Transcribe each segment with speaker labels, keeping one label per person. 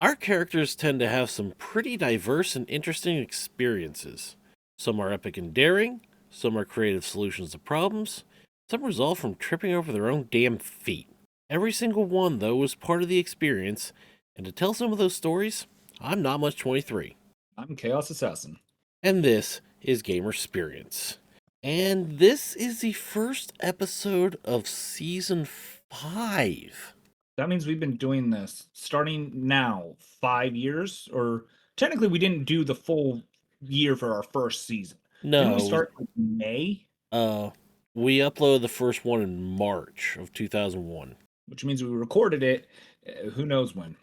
Speaker 1: Our characters tend to have some pretty diverse and interesting experiences. Some are epic and daring, some are creative solutions to problems, some result from tripping over their own damn feet. Every single one, though, is part of the experience, and to tell some of those stories, I'm not much 23.
Speaker 2: I'm Chaos Assassin.
Speaker 1: And this is Gamer Experience. And this is the first episode of season 5.
Speaker 2: That means we've been doing this starting now 5 years, or technically we didn't do the full year for our first season. Didn't we
Speaker 1: No,
Speaker 2: start in May?
Speaker 1: uh, we uploaded the first one in March of 2001.
Speaker 2: Which means we recorded it, who knows when.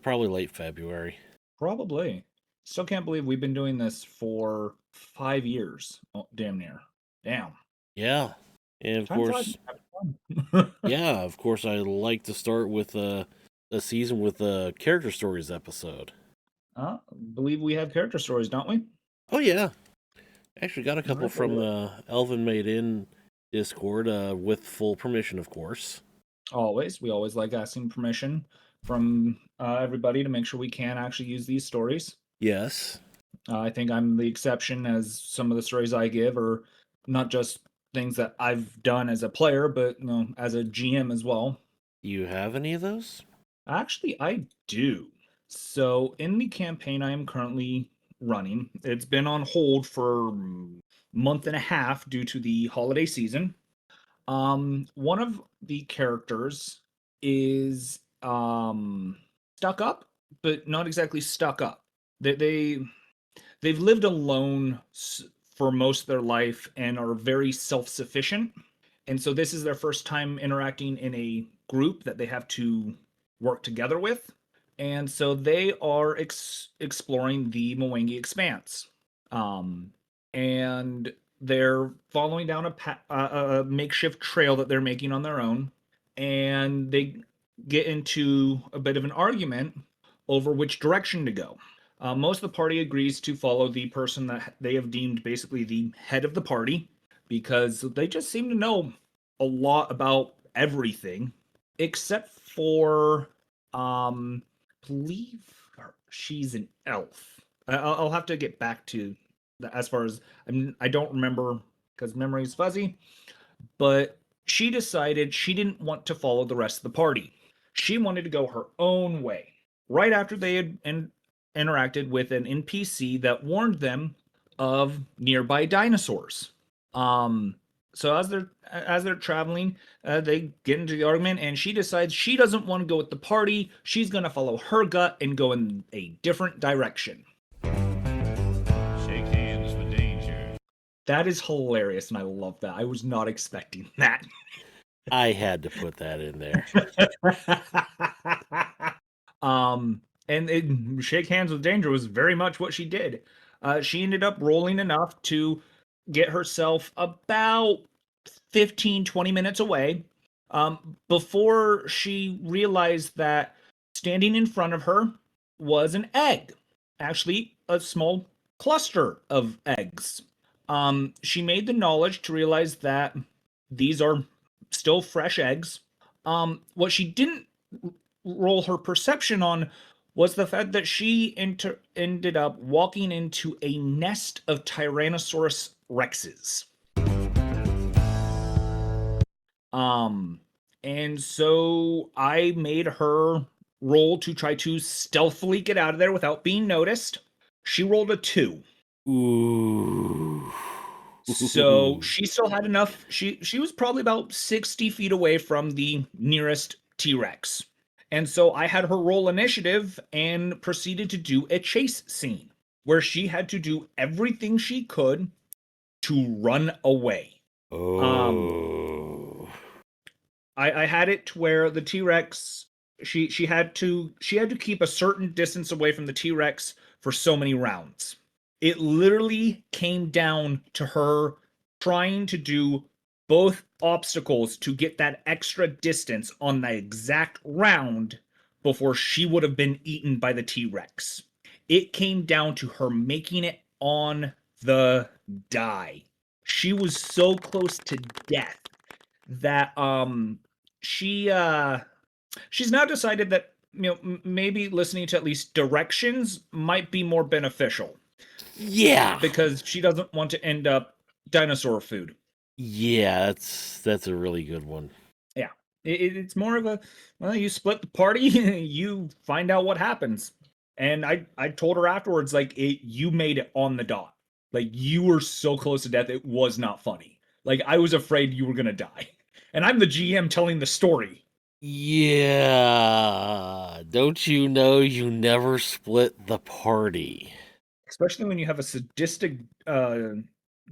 Speaker 1: Probably late February.
Speaker 2: Probably. Still can't believe we've been doing this for 5 years. Oh, damn near. Damn.
Speaker 1: Yeah. And of
Speaker 2: Time flies.
Speaker 1: course,
Speaker 2: Fun.
Speaker 1: yeah, of course, I like to start with a season with a character stories episode.
Speaker 2: Believe we have character stories, don't we?
Speaker 1: Oh, yeah. Actually, got a
Speaker 2: All
Speaker 1: couple
Speaker 2: right,
Speaker 1: from
Speaker 2: well,
Speaker 1: the Elvin Made In Discord, with full permission, of course.
Speaker 2: we always like asking permission from everybody to make sure we can actually use these stories.
Speaker 1: Yes.
Speaker 2: I think I'm the exception, as some of the stories I give are not just things that I've done as a player, but as a GM as well.
Speaker 1: You have any of those?
Speaker 2: Actually, I do. So, in the campaign I am currently running, it's been on hold for a month and a half due to the holiday season. One of the characters is stuck up, but not exactly stuck up. They've lived alone for most of their life and are very self-sufficient. And so this is their first time interacting in a group that they have to work together with. And so they are exploring the Mwangi Expanse. And they're following down a makeshift trail that they're making on their own. And they get into a bit of an argument over which direction to go. Most of the party agrees to follow the person that they have deemed basically the head of the party, because they just seem to know a lot about everything, except for, believe she's an elf. I'll have to get back to as far as I don't remember because memory's fuzzy, but she decided she didn't want to follow the rest of the party. She wanted to go her own way. Right after they had interacted with an NPC that warned them of nearby dinosaurs. Um, so as they're traveling, they get into the argument, and she decides she doesn't want to go with the party. She's gonna follow her gut and go in a different direction.
Speaker 3: Shake hands with danger.
Speaker 2: That is hilarious, and I love that. I was not expecting that.
Speaker 1: I had to put that in there.
Speaker 2: And shake hands with danger was very much what she did. She ended up rolling enough to get herself about 15-20 minutes away, before she realized that standing in front of her was an egg, actually a small cluster of eggs. She made the knowledge to realize that these are still fresh eggs. What she didn't roll her perception on was the fact that she ended up walking into a nest of Tyrannosaurus rexes. And so I made her roll to try to stealthily get out of there without being noticed. She rolled a 2.
Speaker 1: Ooh.
Speaker 2: So she still had enough. She was probably about 60 feet away from the nearest T-Rex. And so I had her roll initiative and proceeded to do a chase scene where she had to do everything she could to run away.
Speaker 1: Oh.
Speaker 2: I had it to where the T-Rex, she had to keep a certain distance away from the T-Rex for so many rounds. It literally came down to her trying to do both obstacles to get that extra distance on the exact round before she would have been eaten by the T-Rex. It came down to her making it on the die. She was so close to death that she's now decided that maybe listening to at least directions might be more beneficial
Speaker 1: Yeah.
Speaker 2: because she doesn't want to end up dinosaur food.
Speaker 1: Yeah, that's a really good one.
Speaker 2: Yeah, it's more of a, well, you split the party, you find out what happens. And I told her afterwards, like, you made it on the dot. Like, you were so close to death, it was not funny. Like, I was afraid you were gonna die, and I'm the GM telling the story.
Speaker 1: Yeah. Don't you know you never split the party?
Speaker 2: Especially when you have a sadistic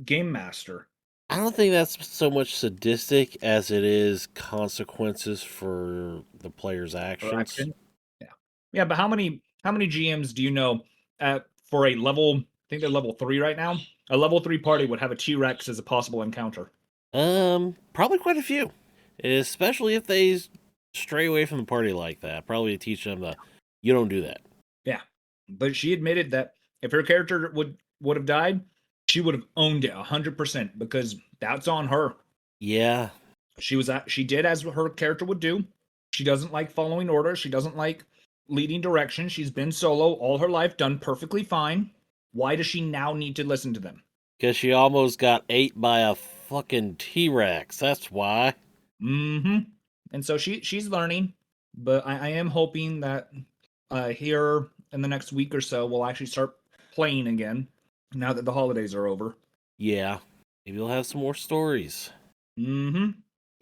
Speaker 2: game master.
Speaker 1: I don't think that's so much sadistic as it is consequences for the player's
Speaker 2: Or
Speaker 1: actions.
Speaker 2: action. Yeah. Yeah, but how many GMs do you know at for a level, I think they're level 3 right now? A level 3 party would have a T-Rex as a possible encounter.
Speaker 1: Probably quite a few, especially if they stray away from the party like that. Probably teach them the you don't do that.
Speaker 2: Yeah. But she admitted that if her character would have died, she would have owned it 100% because that's on her.
Speaker 1: Yeah,
Speaker 2: She did as her character would do. She doesn't like following orders. She doesn't like leading direction. She's been solo all her life, done perfectly fine. Why does she now need to listen to them?
Speaker 1: because she almost got ate by a fucking T Rex. That's why.
Speaker 2: Mm-hmm. And so she's learning, but I am hoping that here in the next week or so we'll actually start playing again now that the holidays are over.
Speaker 1: Yeah, maybe we'll have some more stories.
Speaker 2: Mm-hmm.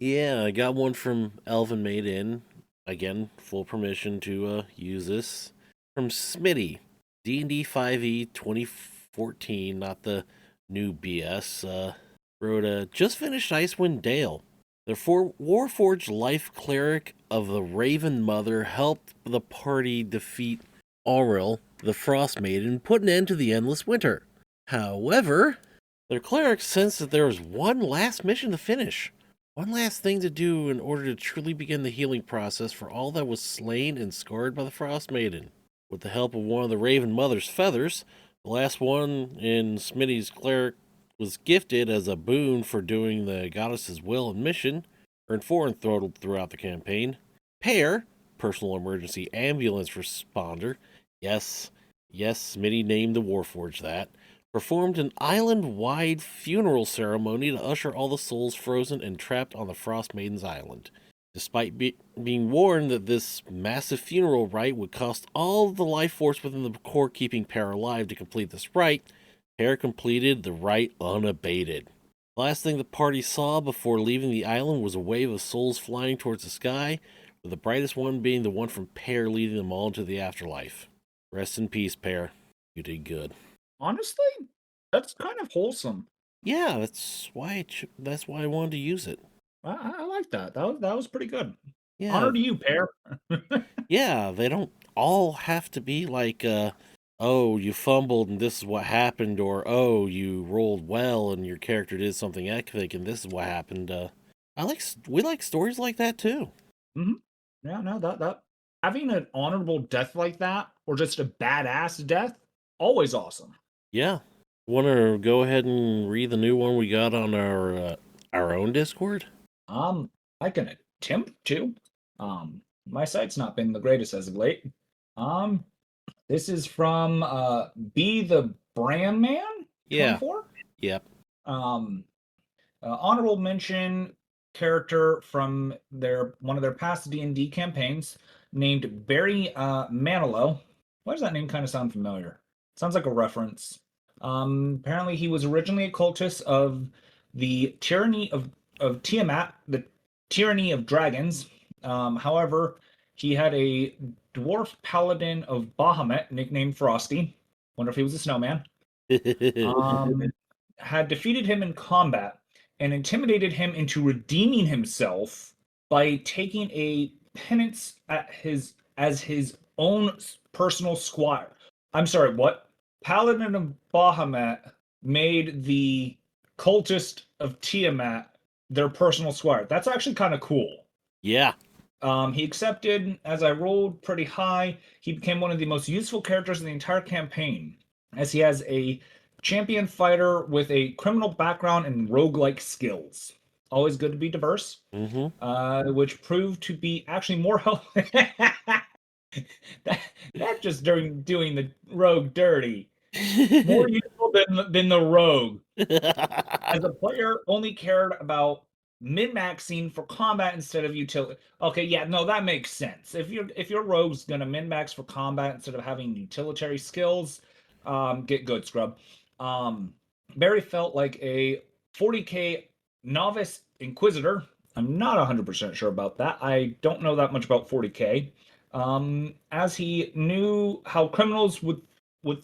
Speaker 1: Yeah, I got one from Elvin Made In. Again, full permission to use this. From Smitty. D&D 5e 2014, not the new BS. Wrote a just finished Icewind Dale. The Warforged life cleric of the Raven Mother helped the party defeat Auril, the Frost Maiden, and put an end to the endless winter. However, their cleric sensed that there was one last mission to finish. One last thing to do in order to truly begin the healing process for all that was slain and scarred by the Frost Maiden. With the help of one of the Raven Mother's feathers, the last one in Smitty's cleric was gifted as a boon for doing the goddess's will and mission, earned 4 and throttled throughout the campaign. Pear, personal emergency ambulance responder, yes, Smitty named the Warforged that, performed an island-wide funeral ceremony to usher all the souls frozen and trapped on the Frost Maiden's island. Despite being warned that this massive funeral rite would cost all the life force within the core keeping Pear alive to complete this rite, Pear completed the rite unabated. The last thing the party saw before leaving the island was a wave of souls flying towards the sky, with the brightest one being the one from Pear leading them all into the afterlife. Rest in peace, Pear. You did good.
Speaker 2: Honestly, that's kind of wholesome.
Speaker 1: Yeah, that's why I wanted to use it.
Speaker 2: I like that. That was pretty good.
Speaker 1: Yeah,
Speaker 2: Honor to you, Pear.
Speaker 1: yeah, they don't all have to be like, oh, you fumbled and this is what happened, or oh, you rolled well and your character did something epic and this is what happened. We like stories like that too.
Speaker 2: Hmm. Yeah, no, that having an honorable death like that, or just a badass death, always awesome.
Speaker 1: Yeah, want to go ahead and read the new one we got on our own Discord?
Speaker 2: I can attempt to. My site's not been the greatest as of late. Um, this is from Be the Brand Man
Speaker 1: Yeah,
Speaker 2: 24.
Speaker 1: yep.
Speaker 2: Um, honorable mention character from their one of their past D&D campaigns named Barry Manilow. Why does that name kind of sound familiar? Sounds like a reference. Apparently, he was originally a cultist of the tyranny of Tiamat, the tyranny of dragons. However, he had a dwarf paladin of Bahamut nicknamed Frosty. Wonder if he was a snowman. Um, had defeated him in combat and intimidated him into redeeming himself by taking a penance at his as his own personal squire. I'm sorry, what? Paladin of Bahamut made the cultist of Tiamat their personal squire. That's actually kind of cool.
Speaker 1: Yeah.
Speaker 2: He accepted as I rolled pretty high. He became one of the most useful characters in the entire campaign, as he has a champion fighter with a criminal background and roguelike skills. Always good to be diverse,
Speaker 1: Mm-hmm.
Speaker 2: which proved to be actually more helpful. that that's just during doing the rogue dirty. More useful than the rogue. As a player, only cared about min-maxing for combat instead of utility. Okay, yeah, no, that makes sense. If your rogue's gonna min-max for combat instead of having utilitarian skills, get good, scrub. Barry felt like a 40k novice inquisitor. I'm not 100% sure about that. I don't know that much about 40k. As he knew how criminals would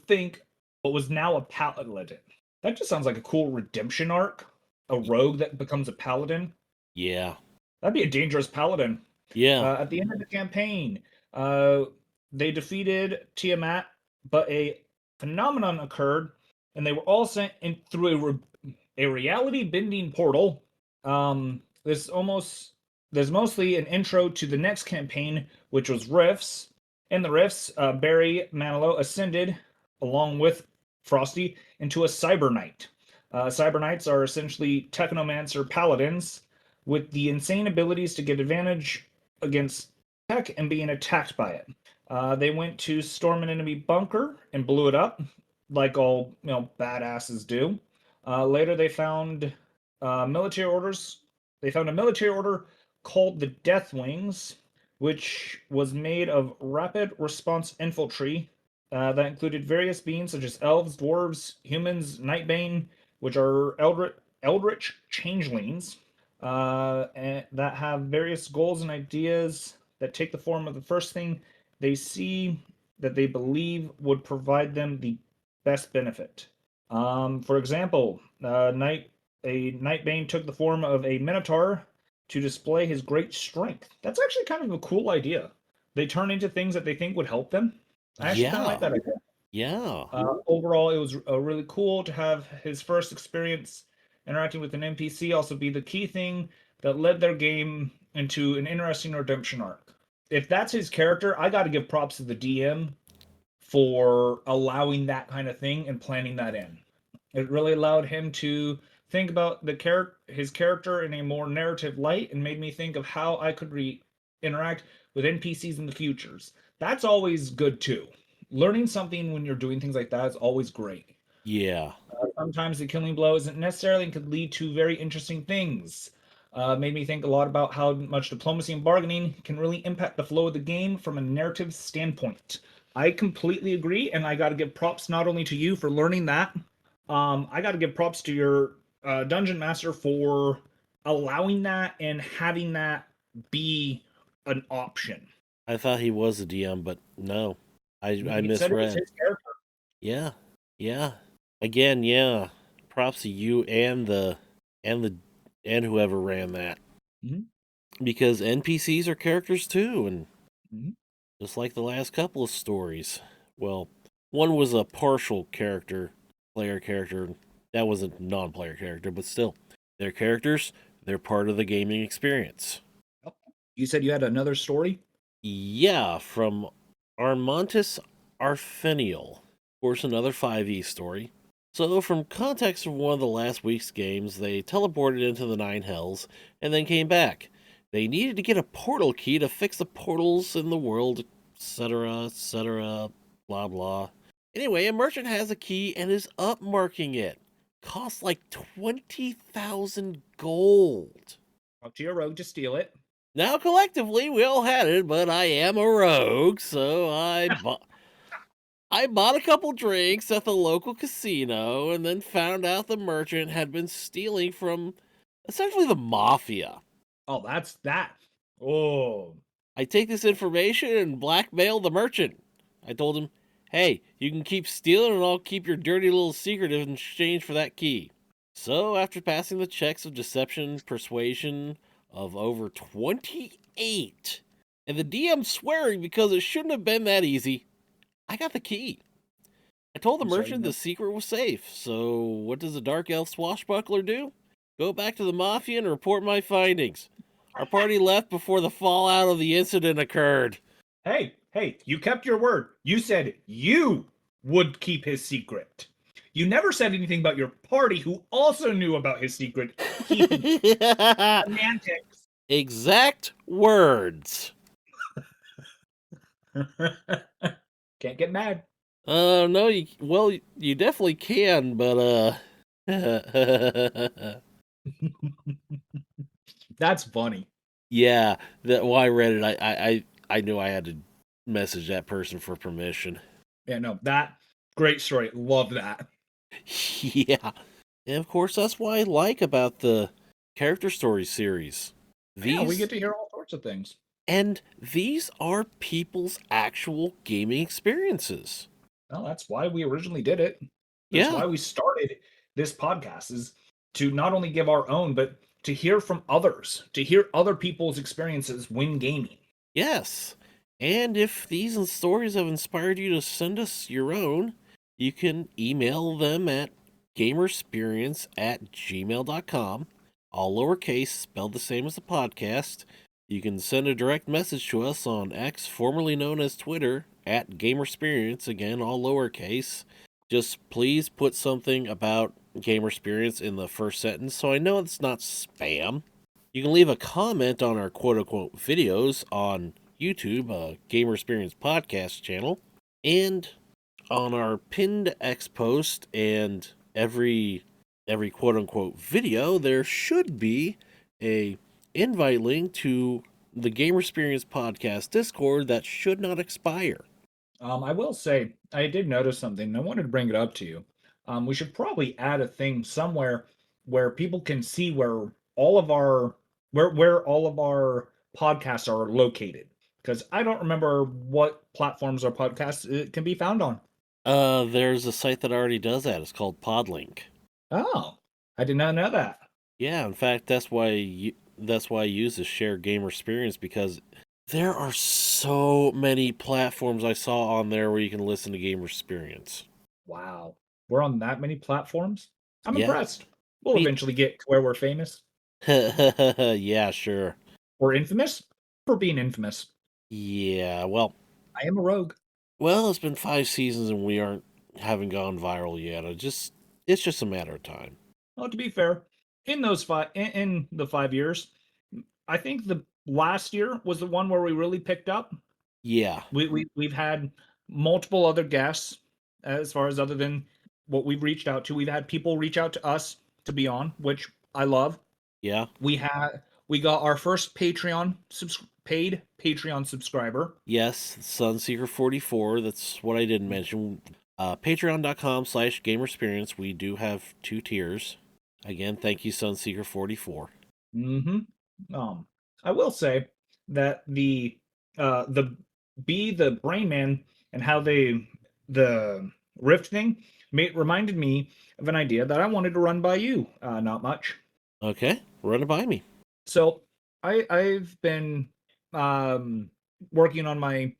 Speaker 2: think, but was now a paladin. That just sounds like a cool redemption arc. A rogue that becomes a paladin.
Speaker 1: Yeah.
Speaker 2: That'd be a dangerous paladin.
Speaker 1: Yeah.
Speaker 2: At the end of the campaign, uh, they defeated Tiamat, but a phenomenon occurred, and they were all sent in through a reality-bending portal. Um, this almost there's mostly an intro to the next campaign, which was Rifts. In the Rifts, Barry Manilow ascended along with Frosty into a Cyber Knight. Cyber Knights are essentially Technomancer paladins with the insane abilities to get advantage against tech and being attacked by it. They went to storm an enemy bunker and blew it up, like all badasses do. Later, they found military orders. They found a military order called the Deathwings, which was made of rapid response infantry that included various beings such as elves, dwarves, humans, Nightbane, which are eldritch changelings and that have various goals and ideas that take the form of the first thing they see that they believe would provide them the best benefit. For example, a Nightbane took the form of a Minotaur to display his great strength. That's actually kind of a cool idea. They turn into things that they think would help them. I actually kind of like
Speaker 1: Yeah.
Speaker 2: that idea.
Speaker 1: Yeah.
Speaker 2: Overall, it was really cool to have his first experience interacting with an NPC also be the key thing that led their game into an interesting redemption arc. If that's his character, I got to give props to the DM for allowing that kind of thing and planning that in. It really allowed him to think about his character in a more narrative light and made me think of how I could interact with NPCs in the futures. That's always good too. Learning something when you're doing things like that is always great.
Speaker 1: Yeah.
Speaker 2: Sometimes the killing blow isn't necessarily and could lead to very interesting things. Made me think a lot about how much diplomacy and bargaining can really impact the flow of the game from a narrative standpoint. I completely agree, and I got to give props not only to you for learning that, I got to give props to your dungeon master for allowing that and having that be an option.
Speaker 1: I thought he was a DM, but no. I
Speaker 2: He said it was
Speaker 1: misread.
Speaker 2: his character.
Speaker 1: Yeah. Yeah. Again, yeah. Props to you and whoever ran that.
Speaker 2: Mhm.
Speaker 1: Because NPCs are characters too, and
Speaker 2: Mhm.
Speaker 1: just like the last couple of stories. Well, one was a partial player character. That was a non player character, but still. They're characters, they're part of the gaming experience.
Speaker 2: You said you had another story?
Speaker 1: Yeah, from Armantis Arfenial. Of course, another 5e story. So, from context of one of the last week's games, they teleported into the Nine Hells and then came back. They needed to get a portal key to fix the portals in the world, etc., blah blah. Anyway, a merchant has a key and is upmarking it. Costs like 20,000 gold.
Speaker 2: Talk to your rogue to steal it.
Speaker 1: Now, collectively, we all had it, but I am a rogue, so I bought a couple drinks at the local casino and then found out the merchant had been stealing from essentially the mafia.
Speaker 2: Oh, that's that. Oh,
Speaker 1: I take this information and blackmail the merchant. I told him, hey, you can keep stealing and I'll keep your dirty little secret in exchange for that key. So, after passing the checks of deception, persuasion of over 28, and the DM swearing because it shouldn't have been that easy, I got the key. I told the
Speaker 2: I'm sorry.
Speaker 1: merchant the secret was safe, so what does the dark elf swashbuckler do? Go back to the mafia and report my findings. Our party left before the fallout of the incident occurred.
Speaker 2: Hey, you kept your word. You said you would keep his secret. You never said anything about your party, who also knew about his secret. Keeping semantics.
Speaker 1: Exact words.
Speaker 2: Can't get mad.
Speaker 1: No, you definitely can, but
Speaker 2: That's funny.
Speaker 1: yeah, that when I read it, I knew I had to message that person for permission.
Speaker 2: Yeah, no, that great story. Love that.
Speaker 1: Yeah, and of course that's what I like about the character story series.
Speaker 2: Yeah, we get
Speaker 1: These
Speaker 2: to hear all sorts of things.
Speaker 1: these are people's actual gaming experiences.
Speaker 2: Well, that's why we originally did it. That's
Speaker 1: Yeah,
Speaker 2: why we started this podcast is to not only give our own, but to hear from others, to hear other people's experiences when gaming.
Speaker 1: yes. And if these stories have inspired you to send us your own, you can email them at gamersperience@gmail.com, all lowercase, spelled the same as the podcast. You can send a direct message to us on X, formerly known as Twitter, at Gamersperience, again, all lowercase. Just please put something about Gamersperience in the first sentence so I know it's not spam. You can leave a comment on our quote unquote videos on YouTube, Gamer Experience Podcast channel, and on our pinned X post and every quote unquote video, there should be a invite link to the Gamer Experience Podcast Discord that should not expire.
Speaker 2: I will say I did notice something. And I wanted to bring it up to you. We should probably add a thing somewhere where people can see where all of our podcasts are located. Because I don't remember what platforms our podcasts can be found on.
Speaker 1: There's a site that already does that. It's called Podlink.
Speaker 2: Oh, I did not know that.
Speaker 1: Yeah, in fact, that's why I use the shared gamer experience because there are so many platforms I saw on there where you can listen to gamer experience.
Speaker 2: Wow. We're on that many platforms? I'm
Speaker 1: Yeah,
Speaker 2: impressed. We'll
Speaker 1: me.
Speaker 2: eventually get to where we're famous.
Speaker 1: Yeah, sure.
Speaker 2: We're infamous for being infamous.
Speaker 1: Yeah,
Speaker 2: I am a rogue.
Speaker 1: it's been 5 seasons and we aren't haven't gone viral yet. It's just a matter of time.
Speaker 2: Well, to be fair, in those in the 5 years, I think the last year was the one where we really picked up.
Speaker 1: Yeah,
Speaker 2: We've had multiple other guests as far as other than what we've reached out to. We've had people reach out to us to be on, which I love.
Speaker 1: yeah,
Speaker 2: We got our first paid Patreon subscriber.
Speaker 1: yes. Sunseeker44. That's what I didn't mention. Patreon.com/gamerexperience. We do have 2 tiers. Again, thank you, Sunseeker44.
Speaker 2: Hmm. I will say that the the Brain Man and how the Rift thing reminded me of an idea that I wanted to run by you. Not much.
Speaker 1: Okay, run it by me.
Speaker 2: So I've been um, working on my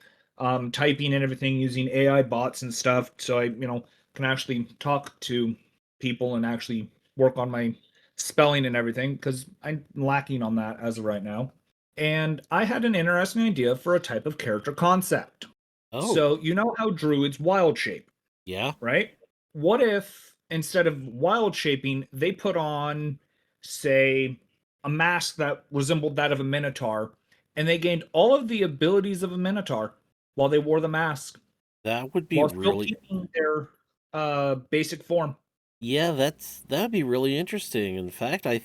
Speaker 2: typing and everything using AI bots and stuff, so I can actually talk to people and actually work on my spelling and everything because I'm lacking on that as of right now. And I had an interesting idea for a type of character concept.
Speaker 1: Oh,
Speaker 2: So you know how druids wild shape,
Speaker 1: yeah.
Speaker 2: right? What if instead of wild shaping, they put on, say, a mask that resembled that of a minotaur, and they gained all of the abilities of a minotaur while they wore the mask,
Speaker 1: That would be
Speaker 2: while still
Speaker 1: really,
Speaker 2: keeping their basic form?
Speaker 1: yeah, that'd be really interesting. In fact, I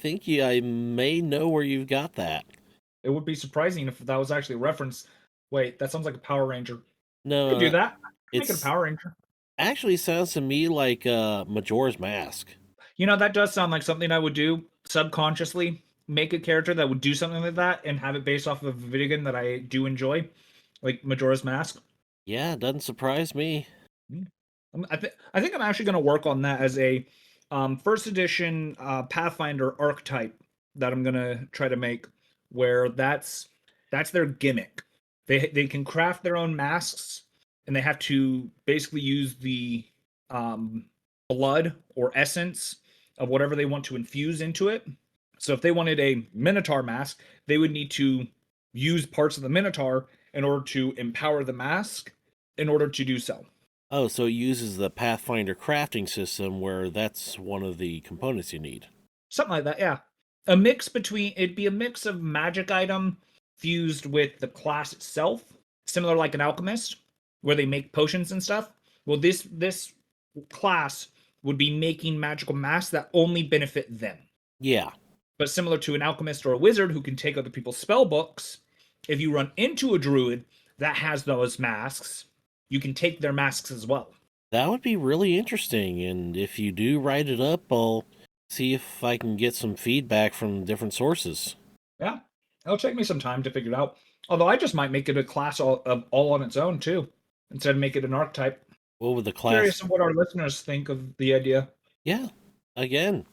Speaker 1: may know where you've got that.
Speaker 2: It would be surprising if that was actually a reference. Wait, that sounds like a Power Ranger. Could
Speaker 1: No,
Speaker 2: do that. Make it a
Speaker 1: it's
Speaker 2: Power Ranger.
Speaker 1: actually sounds to me like Majora's Mask.
Speaker 2: That does sound like something I would do subconsciously. Make a character that would do something like that and have it based off of a video game that I do enjoy, like Majora's Mask.
Speaker 1: Yeah, it doesn't surprise me.
Speaker 2: Mm. I think I'm actually going to work on that as a first edition Pathfinder archetype that I'm going to try to make, where that's their gimmick. They can craft their own masks, and they have to basically use the um, blood or essence of whatever they want to infuse into it. So if they wanted a Minotaur mask, they would need to use parts of the Minotaur in order to empower the mask in order to do so.
Speaker 1: Oh, so it uses the Pathfinder crafting system where that's one of the components you need.
Speaker 2: Something like that, yeah. It'd be a mix of magic item fused with the class itself. similar like an alchemist, where they make potions and stuff. Well, this class would be making magical masks that only benefit them.
Speaker 1: Yeah.
Speaker 2: But similar to an alchemist or a wizard who can take other people's spell books, if you run into a druid that has those masks, you can take their masks as well.
Speaker 1: That would be really interesting. And if you do write it up, I'll see if I can get some feedback from different sources.
Speaker 2: Yeah, it'll take me some time to figure it out. Although I just might make it a class all on its own too, instead of make it an archetype.
Speaker 1: What would the
Speaker 2: Curious
Speaker 1: class?
Speaker 2: of what our listeners think of the idea.
Speaker 1: Yeah. Again,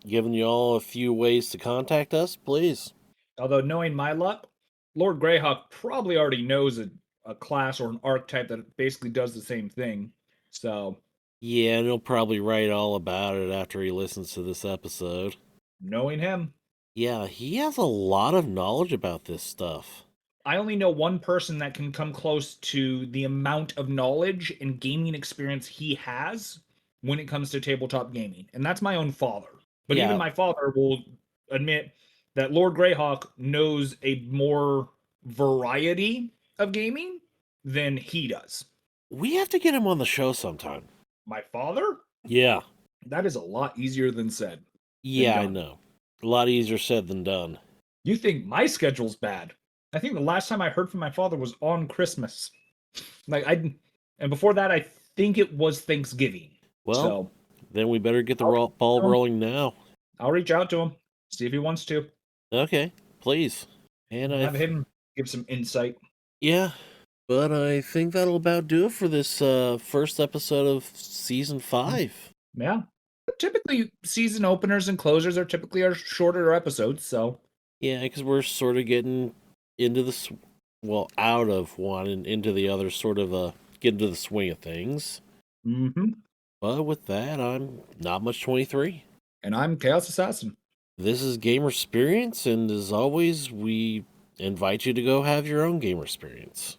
Speaker 1: giving you all a few ways to contact us, please.
Speaker 2: Although knowing my luck, Lord Greyhawk probably already knows a class or an archetype that basically does the same thing. So
Speaker 1: Yeah, and he'll probably write all about it after he listens to this episode.
Speaker 2: knowing him,
Speaker 1: Yeah, he has a lot of knowledge about this stuff.
Speaker 2: I only know one person that can come close to the amount of knowledge and gaming experience he has when it comes to tabletop gaming, and that's my own father. But even
Speaker 1: Yeah,
Speaker 2: my father will admit that Lord Greyhawk knows a more variety of gaming than he does.
Speaker 1: we have to get him on the show sometime.
Speaker 2: My father?
Speaker 1: Yeah,
Speaker 2: That is a lot easier than said.
Speaker 1: yeah, I
Speaker 2: done.
Speaker 1: know. A lot easier said than done.
Speaker 2: You think my schedule's bad? I think the last time I heard from my father was on Christmas. And before that, I think it was Thanksgiving.
Speaker 1: Well,
Speaker 2: So
Speaker 1: then we better get the
Speaker 2: I'll-
Speaker 1: ball
Speaker 2: um,
Speaker 1: rolling now.
Speaker 2: I'll reach out to him, see if he wants to.
Speaker 1: Okay, please. And
Speaker 2: Have
Speaker 1: I,
Speaker 2: him give some insight.
Speaker 1: yeah, but I think that'll about do it for this first episode of season 5.
Speaker 2: Yeah. Typically, season openers and closers are typically our shorter episodes. So
Speaker 1: Yeah, because we're sort of getting into the, out of one and into the other, sort of get into the swing of things.
Speaker 2: mm-hmm.
Speaker 1: But with that, I'm Not Much 23.
Speaker 2: And I'm Chaos Assassin.
Speaker 1: This is Gamer Experience, and as always, we invite you to go have your own gamer experience.